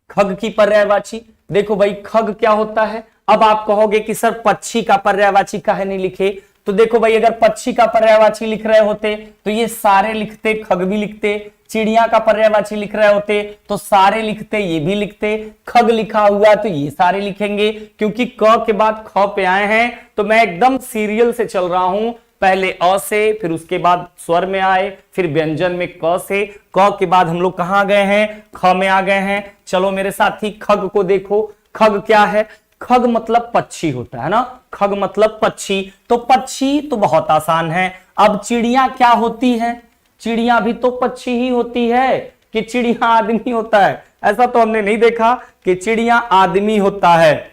खग की पर्यायवाची। देखो भाई, खग क्या होता है। अब आप कहोगे कि सर पक्षी का पर्यायवाची काहे नहीं लिखे। तो देखो भाई, अगर पक्षी का पर्यायवाची लिख रहे होते तो ये सारे लिखते, खग भी लिखते। चिड़िया का पर्यायवाची लिख रहे होते तो सारे लिखते, ये भी लिखते। खग लिखा हुआ तो ये सारे लिखेंगे। क्योंकि क के बाद ख पे आए हैं तो मैं एकदम सीरियल से चल रहा हूं। पहले अ से, फिर उसके बाद स्वर में आए, फिर व्यंजन में क से, क के बाद हम लोग कहां गए हैं, ख में आ गए हैं। चलो मेरे साथी, खग को देखो। खग क्या है, खग मतलब पक्षी होता है ना, खग मतलब पक्षी। तो पक्षी तो बहुत आसान है। अब चिड़िया क्या होती है, चिड़िया भी तो पक्षी ही होती है। कि चिड़िया आदमी होता है, ऐसा तो हमने नहीं देखा कि चिड़िया आदमी होता है।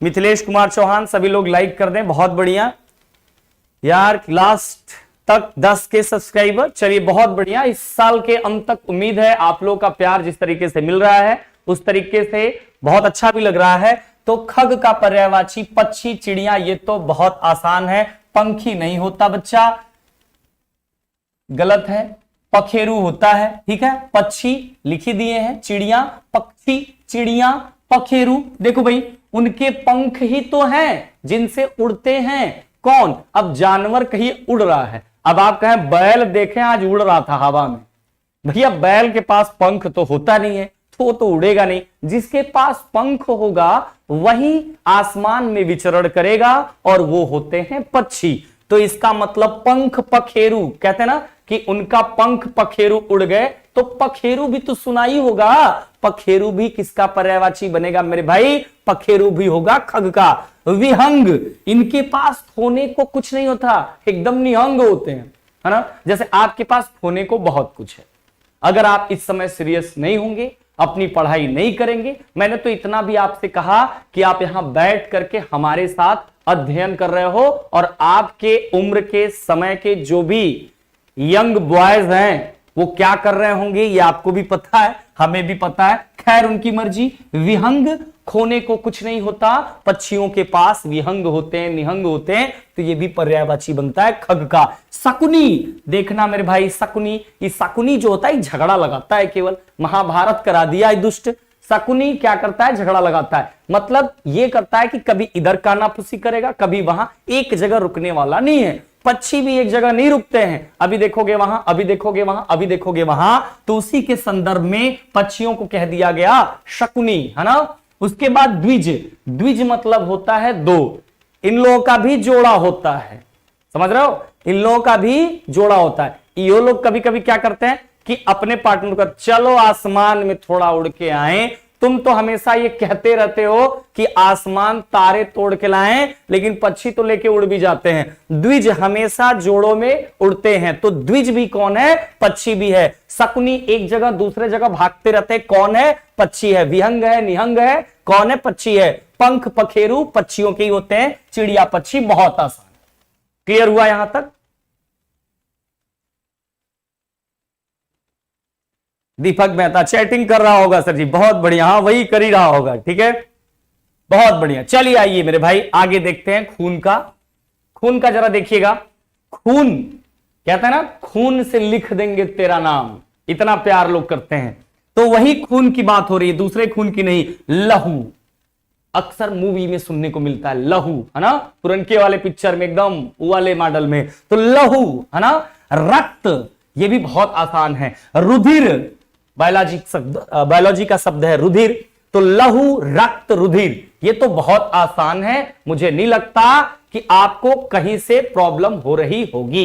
मिथिलेश कुमार चौहान, सभी लोग लाइक कर दें, बहुत बढ़िया यार। लास्ट तक 10 के सब्सक्राइबर, चलिए बहुत बढ़िया। इस साल के अंत तक उम्मीद है आप लोग का प्यार जिस तरीके से मिल रहा है उस तरीके से बहुत अच्छा भी लग रहा है। तो खग का पर्यायवाची पक्षी, चिड़िया, ये तो बहुत आसान है। पंखी नहीं होता बच्चा, गलत है, पखेरु होता है, ठीक है। पक्षी लिख ही दिए हैं, चिड़िया, पक्षी, चिड़िया, पखेरु। देखो भाई, उनके पंख ही तो हैं जिनसे उड़ते हैं। कौन, अब जानवर कहीं उड़ रहा है। अब आप कहें बैल देखें आज उड़ रहा था हवा में, भैया बैल के पास पंख तो होता नहीं है, तो उड़ेगा नहीं। जिसके पास पंख होगा वही आसमान में विचरण करेगा और वो होते हैं पक्षी। तो इसका मतलब पंख पखेरु, कहते हैं ना कि उनका पंख पखेरु उड़ गए, तो पखेरु भी तो सुना ही होगा। पखेरु भी किसका पर्यायवाची बनेगा मेरे भाई, पखेरु भी होगा खग का। विहंग, इनके पास खोने को कुछ नहीं होता, एकदम निहंग होते हैं, है ना। जैसे आपके पास खोने को बहुत कुछ है। अगर आप इस समय सीरियस नहीं होंगे, अपनी पढ़ाई नहीं करेंगे, मैंने तो इतना भी आपसे कहा कि आप यहां बैठ करके हमारे साथ अध्ययन कर रहे हो और आपके उम्र के समय के जो भी यंग बॉयज हैं वो क्या कर रहे होंगे ये आपको भी पता है, हमें भी पता है, खैर उनकी मर्जी। विहंग, खोने को कुछ नहीं होता, पक्षियों के पास विहंग होते हैं, निहंग होते हैं, तो ये भी पर्यायवाची बनता है खग का। शकुनी, देखना मेरे भाई, शकुनी, ये शकुनी जो होता है झगड़ा लगाता है, केवल महाभारत करा दिया है दुष्ट। शकुनी क्या करता है? झगड़ा लगाता है, मतलब ये करता है कि कभी इधर कानाफूसी करेगा, कभी वहां, एक जगह रुकने वाला नहीं है। पक्षी भी एक जगह नहीं रुकते हैं, अभी देखोगे वहां, अभी देखोगे वहां, अभी देखोगे वहां, तो उसी के संदर्भ में पक्षियों को कह दिया गया शकुनी, है ना। उसके बाद द्विज, द्विज मतलब होता है दो, इन लोगों का भी जोड़ा होता है, समझ रहे हो, इन लोगों का भी जोड़ा होता है। ये लोग कभी कभी क्या करते हैं कि अपने पार्टनर का चलो आसमान में थोड़ा उड़ के आए, तुम तो हमेशा ये कहते रहते हो कि आसमान तारे तोड़ के लाएं, लेकिन पक्षी तो लेके उड़ भी जाते हैं। द्विज हमेशा जोड़ों में उड़ते हैं, तो द्विज भी कौन है? पक्षी भी है। शकुनी एक जगह दूसरे जगह भागते रहते हैं, कौन है? पक्षी है। विहंग है, निहंग है, कौन है? पक्षी है। पंख पखेरु पक्षियों के ही होते हैं, चिड़िया पक्षी, बहुत आसान। क्लियर हुआ यहां तक? दीपक मेहता चैटिंग कर रहा होगा सर जी, बहुत बढ़िया, हाँ वही कर ही रहा होगा, ठीक है, बहुत बढ़िया। चलिए आइए मेरे भाई आगे देखते हैं खून का। खून का जरा देखिएगा, खून कहता है ना, खून से लिख देंगे तेरा नाम, इतना प्यार लोग करते हैं, तो वही खून की बात हो रही है, दूसरे खून की नहीं। लहू अक्सर मूवी में सुनने को मिलता है, लहू, है ना, पुरनके वाले पिक्चर में, एकदम वाले मॉडल में, तो लहू, है ना। रक्त, ये भी बहुत आसान है। रुधिर, बायोलॉजी का शब्द है रुधिर, तो लहू, रक्त, रुधिर, ये तो बहुत आसान है, मुझे नहीं लगता कि आपको कहीं से प्रॉब्लम हो रही होगी।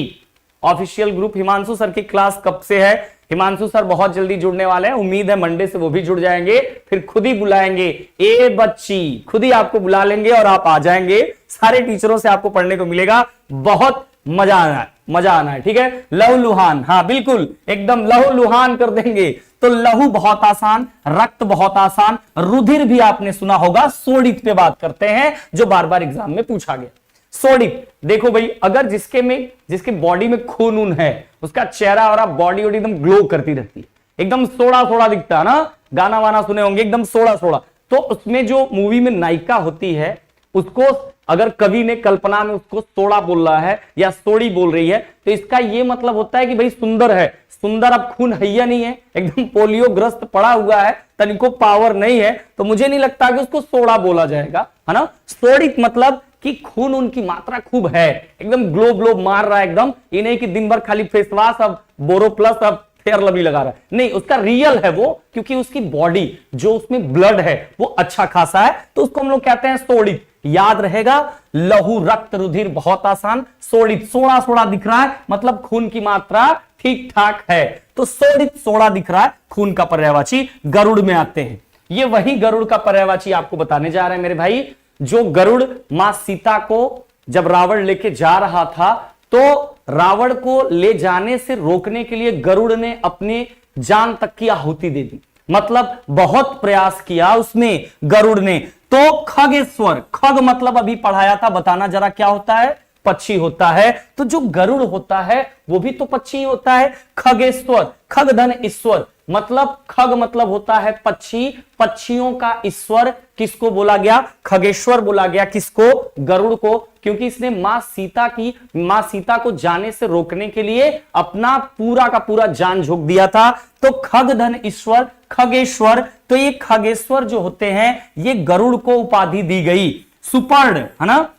ऑफिशियल ग्रुप हिमांशु सर की क्लास कब से है? हिमांशु सर बहुत जल्दी जुड़ने वाले हैं, उम्मीद है मंडे से वो भी जुड़ जाएंगे, फिर खुद ही बुलाएंगे, ए बच्ची, खुद ही आपको बुला लेंगे और आप आ जाएंगे, सारे टीचरों से आपको पढ़ने को मिलेगा, बहुत मजा आना है, मजा आना है, ठीक है। लहू लुहान, हाँ बिल्कुल एकदम लहू लुहान कर देंगे। तो लहू बहुत आसान, रक्त बहुत आसान, रुधिर भी आपने सुना होगा। सोडित पे बात करते हैं, जो बार बार एग्जाम में पूछा गया। सोडित, देखो भाई, अगर जिसके बॉडी में खून ऊन है, उसका चेहरा और बॉडी एकदम ग्लो करती रहती है, एकदम सोड़ा सोड़ा दिखता है ना, गाना वाना सुने होंगे, एकदम सोड़ा सोड़ा, तो उसमें जो मूवी में नायिका होती है, उसको अगर कवि ने कल्पना में उसको सोड़ा बोल रहा है या सोड़ी बोल रही है, तो इसका यह मतलब होता है कि भाई सुंदर है, सुंदर अब खून है या नहीं है, एकदम पोलियो ग्रस्त पड़ा हुआ है, तनिको पावर नहीं है, तो मुझे नहीं लगता कि उसको सोड़ा बोला जाएगा, है ना। सोडित मतलब कि खून उनकी मात्रा खूब है, एकदम ग्लो ग्लो मार रहा है, एकदम ये नहीं कि दिन भर खाली फेस वॉश, अब बोरो प्लस, अब फेयर लवली लगा रहा है, नहीं, उसका रियल है वो, क्योंकि उसकी बॉडी जो उसमें ब्लड है वो अच्छा खासा है, तो उसको हम लोग कहते हैं सोडित। याद रहेगा, लहू, रक्त, रुधिर बहुत आसान, सोडित सोड़ा सोड़ा दिख रहा है, मतलब खून की मात्रा ठीक ठाक है, तो सोडित सोड़ा दिख रहा है, खून का पर्यायवाची। गरुड़ में आते हैं, ये वही गरुड़ का पर्यायवाची आपको बताने जा रहे हैं मेरे भाई, जो गरुड़ मां सीता को जब रावण लेके जा रहा था, तो रावण को ले जाने से रोकने के लिए गरुड़ ने अपने जान तक की आहुति दे दी, मतलब बहुत प्रयास किया उसने, गरुड़ ने। तो खगेश्वर, खग मतलब अभी पढ़ाया था, बताना जरा क्या होता है? पक्षी होता है, तो जो गरुड़ होता है वो भी तो पक्षी होता है। खगेश्वर, खग धन ईश्वर, मतलब खग मतलब होता है पक्षी, पक्षियों का ईश्वर किसको बोला गया? खगेश्वर बोला गया, किसको? गरुड़ को, क्योंकि इसने मां सीता को जाने से रोकने के लिए अपना पूरा का पूरा जान झोंक दिया था। तो खग धन ईश्वर, खगेश्वर, तो ये खगेश्वर जो होते हैं, ये गरुड़ को उपाधि दी गई। सुपर्ण, है ना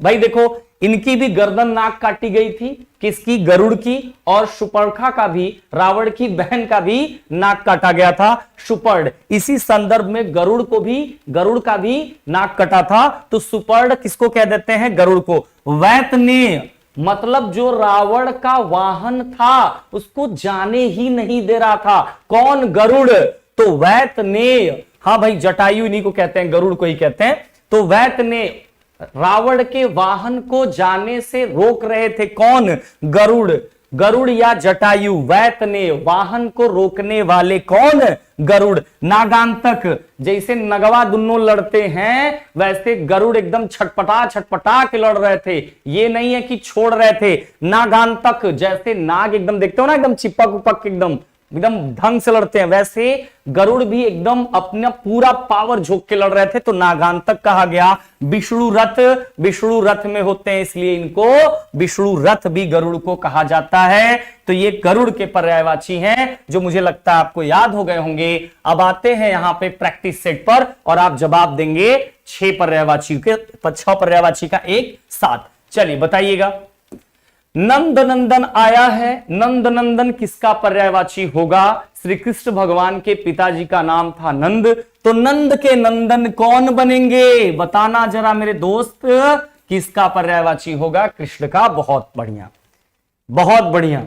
भाई, देखो इनकी भी गर्दन नाक काटी गई थी, किसकी? गरुड़ की, और सुपर्णखा का भी, रावण की बहन का भी नाक काटा गया था, सुपर्ण। इसी संदर्भ में गरुड़ का भी नाक कटा था, तो सुपर्ण किसको कह देते हैं? गरुड़ को। वैतनेय मतलब जो रावण का वाहन था, उसको जाने ही नहीं दे रहा था, कौन? गरुड़, तो वैतनेय, हाँ भाई जटायु इन्हीं को कहते हैं, गरुड़ को ही कहते हैं। तो वैतनेय रावण के वाहन को जाने से रोक रहे थे, कौन? गरुड़। गरुड़ या जटायु, वैतने वाहन को रोकने वाले कौन? गरुड़। नागांतक, जैसे नगवा दुन्नों लड़ते हैं वैसे गरुड़ एकदम छटपटा छटपटा के लड़ रहे थे, ये नहीं है कि छोड़ रहे थे। नागांतक, जैसे नाग एकदम देखते हो ना, एकदम चिपक उपक एकदम ढंग से लड़ते हैं, वैसे गरुड़ भी एकदम अपना पूरा पावर झोंक के लड़ रहे थे, तो नागांतक कहा गया। विष्णु रथ, विष्णु रथ में होते हैं इसलिए इनको विष्णु रथ भी गरुड़ को कहा जाता है। तो ये गरुड़ के पर्यायवाची हैं, जो मुझे लगता है आपको याद हो गए होंगे। अब आते हैं यहां पे प्रैक्टिस सेट पर और आप जवाब देंगे 6 पर्यायवाची के 6 पर्यायवाची का एक साथ। चलिए बताइएगा। नंद नंदन आया है, नंद नंदन किसका पर्यायवाची होगा? श्री कृष्ण भगवान के पिताजी का नाम था नंद, तो नंद के नंदन कौन बनेंगे? बताना जरा मेरे दोस्त, किसका पर्यायवाची होगा? कृष्ण का। बहुत बढ़िया, बहुत बढ़िया।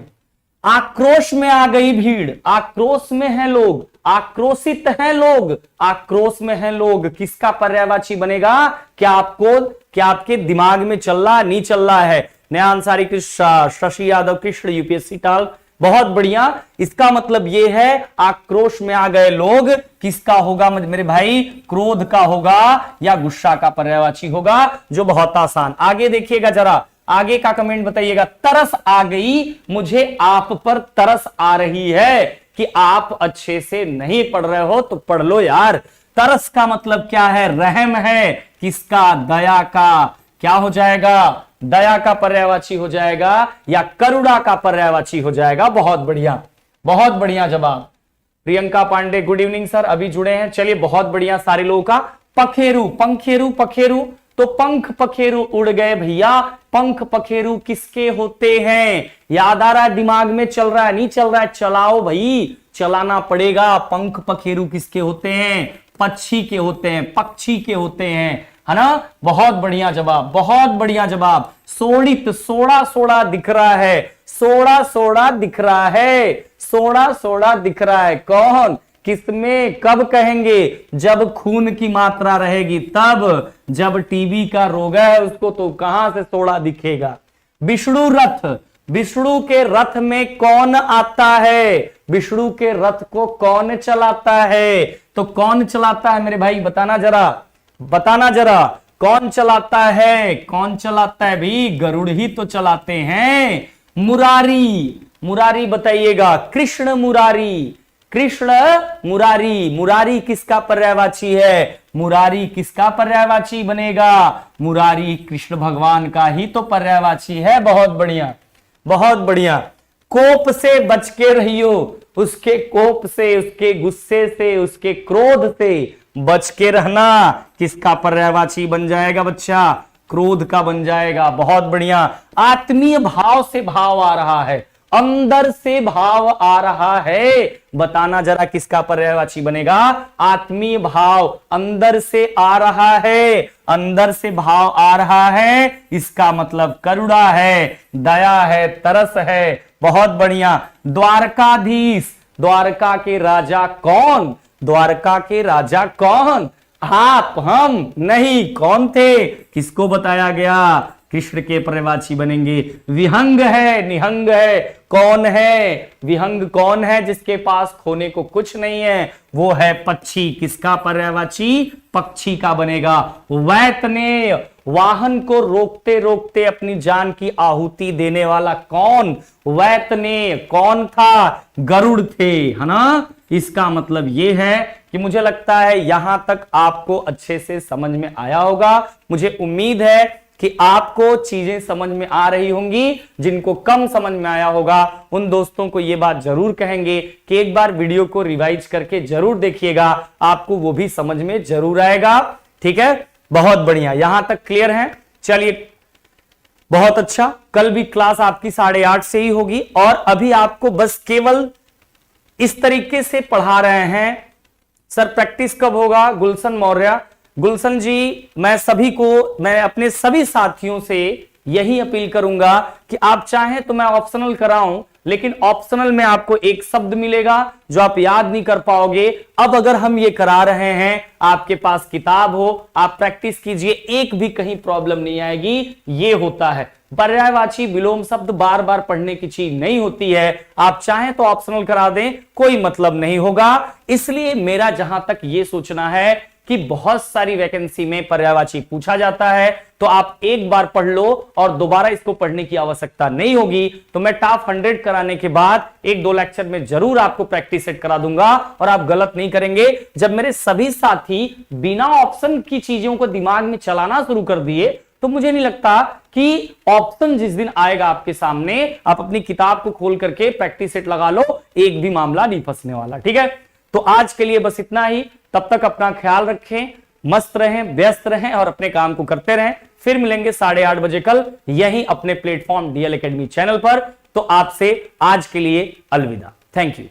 आक्रोश में आ गई भीड़, आक्रोश में है लोग, आक्रोशित हैं लोग, आक्रोश में हैं लोग, किसका पर्यायवाची बनेगा? क्या आपके दिमाग में चल रहा, नहीं चल रहा है? नया अंसारी कृष्ण, शशि यादव कृष्ण, यूपीएससी टाल, बहुत बढ़िया। इसका मतलब यह है आक्रोश में आ गए लोग, किसका होगा मेरे भाई? क्रोध का होगा या गुस्सा का पर्यायवाची होगा, जो बहुत आसान। आगे देखिएगा जरा, आगे का कमेंट बताइएगा। तरस आ गई, मुझे आप पर तरस आ रही है, कि आप अच्छे से नहीं पढ़ रहे हो तो पढ़ लो यार। तरस का मतलब क्या है? रहम है, किसका? दया का। क्या हो जाएगा? दया का पर्यायवाची हो जाएगा या करुणा का पर्यायवाची हो जाएगा? बहुत बढ़िया, बहुत बढ़िया जवाब। Priyanka Pandey, good evening sir, अभी जुड़े हैं। चलिए बहुत बढ़िया सारे लोगों का। पखेरु, पंखेरु, पखेरु, तो पंख पखेरु उड़ गए भैया। पंख पखेरु किसके होते हैं? याद आ रहा है, दिमाग में चल रहा है, नहीं चल रहा है? चलाओ भाई, चलाना पड़ेगा। पंख पखेरु किसके होते हैं? पक्षी के होते हैं, पक्षी के होते हैं, है ना? बहुत बढ़िया जवाब, बहुत बढ़िया जवाब। सोड़ित, सोड़ा सोड़ा दिख रहा है, सोड़ा सोड़ा दिख रहा है, सोड़ा सोड़ा दिख रहा है। कौन? किसमें? कब कहेंगे? जब खून की मात्रा रहेगी तब। जब टीबी का रोग है उसको तो कहां से सोड़ा दिखेगा? विष्णु रथ, विष्णु के रथ में कौन आता है? विष्णु के रथ को कौन चलाता है? तो कौन चलाता है मेरे भाई? बताना जरा, बताना जरा, कौन चलाता है? कौन चलाता है भाई? गरुड़ ही तो चलाते हैं। मुरारी, मुरारी बताइएगा। कृष्ण मुरारी, कृष्ण मुरारी, मुरारी किसका पर्यायवाची है? मुरारी किसका पर्यायवाची बनेगा? मुरारी कृष्ण भगवान का ही तो पर्यायवाची है। बहुत बढ़िया, बहुत बढ़िया। कोप से बच के रहियो, उसके कोप से, उसके गुस्से से, उसके क्रोध से बच के रहना, किसका पर्यायवाची बन जाएगा बच्चा? क्रोध का बन जाएगा। बहुत बढ़िया। आत्मीय भाव से भाव आ रहा है, अंदर से भाव आ रहा है, बताना जरा किसका पर्यायवाची बनेगा? आत्मीय भाव, अंदर से आ रहा है, अंदर से भाव आ रहा है, इसका मतलब करुणा है, दया है, तरस है। बहुत बढ़िया। द्वारकाधीश, द्वारका के राजा कौन? द्वारका के राजा कौन? आप, हम नहीं, कौन थे? किसको बताया गया? कृष्ण के पर्यायवाची बनेंगे। विहंग है, निहंग है, कौन है? विहंग कौन है? जिसके पास खोने को कुछ नहीं है, वो है पक्षी। किसका पर्यायवाची? पक्षी का बनेगा। वैतनेय, वाहन को रोकते रोकते अपनी जान की आहुति देने वाला कौन? वैतनेय कौन था? गरुड़ थे, है ना? इसका मतलब यह है कि मुझे लगता है यहां तक आपको अच्छे से समझ में आया होगा। मुझे उम्मीद है कि आपको चीजें समझ में आ रही होंगी। जिनको कम समझ में आया होगा उन दोस्तों को यह बात जरूर कहेंगे कि एक बार वीडियो को रिवाइज करके जरूर देखिएगा, आपको वो भी समझ में जरूर आएगा। ठीक है, बहुत बढ़िया। यहां तक क्लियर है? चलिए बहुत अच्छा। कल भी क्लास आपकी 8:30 से ही होगी और अभी आपको बस केवल इस तरीके से पढ़ा रहे हैं। सर प्रैक्टिस कब होगा? गुलशन मौर्य, गुलशन जी, मैं अपने सभी साथियों से यही अपील करूंगा कि आप चाहें तो मैं ऑप्शनल कराऊं, लेकिन ऑप्शनल में आपको एक शब्द मिलेगा जो आप याद नहीं कर पाओगे। अब अगर हम ये करा रहे हैं, आपके पास किताब हो, आप प्रैक्टिस कीजिए, एक भी कहीं प्रॉब्लम नहीं आएगी। ये होता है पर्यायवाची विलोम शब्द बार बार पढ़ने की चीज नहीं होती है। आप चाहें तो ऑप्शनल करा दें, कोई मतलब नहीं होगा। इसलिए मेरा जहां तक ये सोचना है कि बहुत सारी वैकेंसी में पर्यायवाची पूछा जाता है, तो आप एक बार पढ़ लो और दोबारा इसको पढ़ने की आवश्यकता नहीं होगी। तो मैं टॉप 100 कराने के बाद 1-2 लेक्चर में जरूर आपको प्रैक्टिस सेट करा दूंगा और आप गलत नहीं करेंगे। जब मेरे सभी साथी बिना ऑप्शन की चीजों को दिमाग में चलाना शुरू कर दिए, तो मुझे नहीं लगता कि ऑप्शन जिस दिन आएगा आपके सामने, आप अपनी किताब को खोल करके प्रैक्टिस सेट लगा लो, एक भी मामला नहीं फंसने वाला। ठीक है, तो आज के लिए बस इतना ही। तब तक अपना ख्याल रखें, मस्त रहें, व्यस्त रहें और अपने काम को करते रहें। फिर मिलेंगे 8:30 बजे कल यहीं अपने प्लेटफॉर्म DL एकेडमी चैनल पर। तो आपसे आज के लिए अलविदा। Thank you.